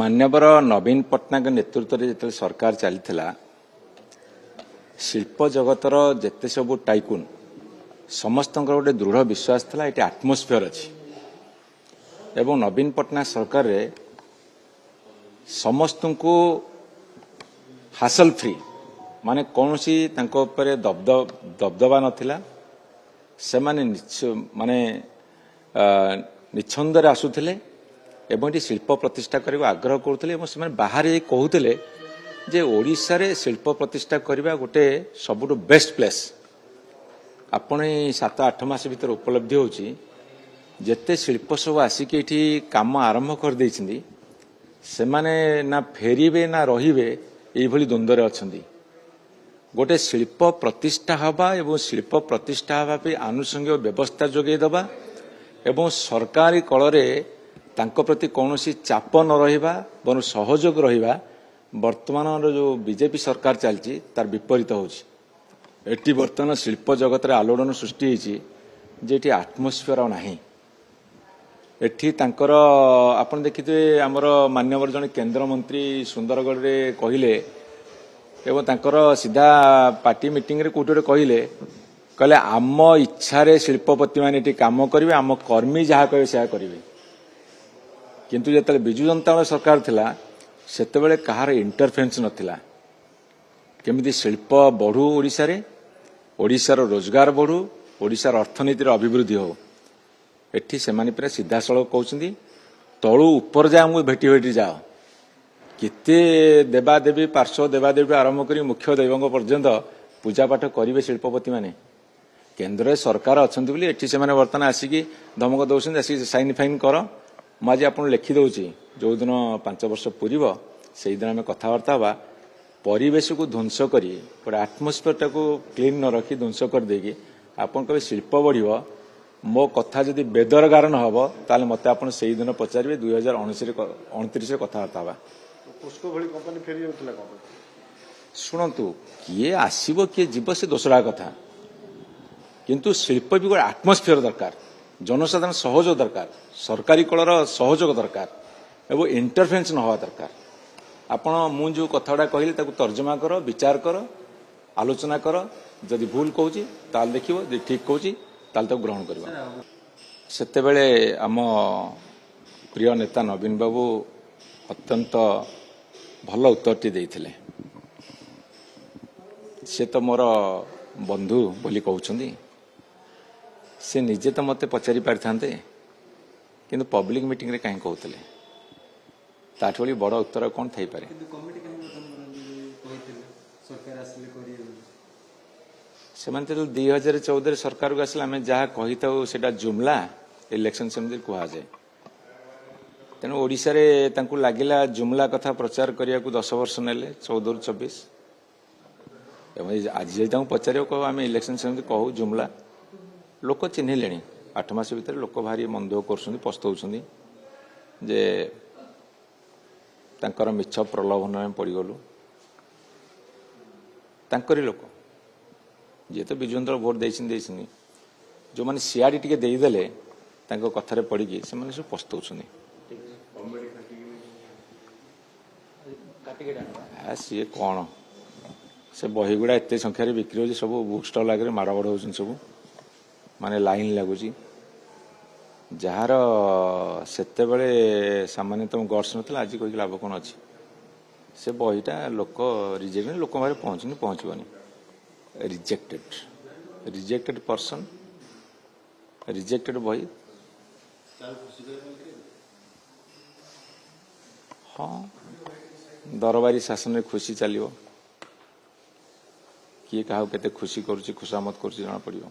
मान्यवर नवीन पट्टनायक नेतृत्व में जो सरकार चली शिल्प जगतर जिते सब टाइकुन समस्त गोटे दृढ़ विश्वास था ये आटमोस्फियर अच्छी एवं नवीन पट्टनायक सरकार रे समस्त को हासिल फ्री माने कौन सी दबदबा नथिला से माने निछंदरे आसुथिले एवं ये शिल्प प्रतिष्ठा करने आग्रह करुले बाहर कहते जे ओडिशा रे शिल्प प्रतिष्ठा करने गोटे सबुठ बेस्ट प्लेस आपण 7-8 मास भीतर उपलब्धि होची जेते शिल्प सब आसिक ये काम आरंभ कर देइछिंदी से माने ना फेरिबे ना रहिबे एई भली द्वंद्व अछंदी गोटे शिल्प प्रतिष्ठा हवा एवं शिल्प प्रतिष्ठा हवा पे आनुषंगिक व्यवस्था जोगे दबा एवं सरकारी कଳରେ तांको प्रति कौनसी चाप न रहिबा बरु सहयोग रहिबा वर्तमान जो बीजेपी सरकार चलती तार विपरीत होची एटी वर्तमान शिल्प जगत रे आलोड़न सृष्टि होची जेटी आटमोस्फियर नाही एठी तांकर आपण देखिथे हमर मान्यवर जने केंद्र मंत्री सुंदरगढ़ रे कहिले एवं तांकर सीधा पार्टी मीटिंग रे कोटरे कहले आम इच्छा रे शिल्पपति माने एटी काम करिवे आम कर्मी जहा कहे से करिवे किंतु जेतले बिजु जनता दल सरकार थिला सेतेबेले कहार इंटरफेरेंस नथिला केमिति शिल्प बढ़ू ओडिशा रे ओडिशार रोजगार बढ़ू ओडिशार अर्थनीतिर अभिवृद्धि हो एठी से माने पूरा सीधा सड़क कहउछंदी तळु ऊपर जा हम भेटी भेटी जाओ केते देवादेवी पार्श्व देवादेवी आरंभ करी मुख्य दैवंग पर्यंत पूजा पाठ करिवे शिल्पपति माने केंद्र सरकार अछंती बोली एठी से माने वर्तमान आसिकी धमक दउछंदी आसिकी साइन फाइन कर मुझे आपको लिखि दूसरी जो दिन 5 वर्ष पूर्व से दिन आम कथबार्ता हवा परिवेश को ध्वंस करी गोटे आटमोस्फियर टाक क्लीन न रखी ध्वंस कर देगी आपन कहे शिल्प बढ़ियो मो कथा जदि बेदर गार न हम ताले मते आपन से दिन पचारे 2029 कथबार्ता हवा शुणु किए आसब किए जीव से दोसरा कथा किंतु शिल्प भी गोटे आटमोस्फियर दरकार जनसाधारण सहयोग दरकार सरकारी कलर सहयोग दरकार एवं इंटरफेरेंस न हवा दरकार आपण मु जो कथाटा कहली ताकू तर्जमा कर विचार कर आलोचना कर जदि भूल कहूँ ताल देखियो जदि ठीक कहूँ ताल ताकू ग्रहण कर सेतेबेले आम प्रिय नेता नवीन बाबू अत्यंत भल उत्तरटी देइथिले से तो मोर बंधु बोली कहउछंदी से निजे तो मते पचारि पारिथांते किंतु पब्लिक मीटिंग रे कहीं कहते ताठ भली बड़ उत्तर कौन थई पारे से 2014 सरकार को आसला आम जहाँ कही था जुमला इलेक्शन सेमती कह जाए तेणु ओडिशा रे तांकु लागिला जुमला कथा प्रचार करिया को 10 वर्ष नेले 14-24 आज पचार कह आम इलेक्शन सेमती कहू जुमला लोक चिन्हले 8 मास भीतर लोक भारी मन दुख कर पस्तौछंदी जे तांकर मिछ प्रलोभन में पड़गलु तांकरी लोक जी तो बिजु जनता भोट देइछिन जो मैंने सीआडी टिके देदेले तांको कथारे पड़ी से मैंने सब पस्तौछंदी सी कौन से बहीगुड़ा एत संख्यार बिक्री हो सब बुक स्टल आगे माड़ बड़ हो सब माने लाइन लगुच जार सेतेबेले सामान्यतम गट्स नथिला आज कह लाभ कौन अच्छी से बहीटा लोक रिजेक्ट लोक बाहर पहुँचनी रिजेक्टेड पर्सन रिजेक्टेड बही हाँ दरबारी शासन में खुशी चलो किए क्या खुशी करुच्ची खुशामत करुच्ची जना पड़ो।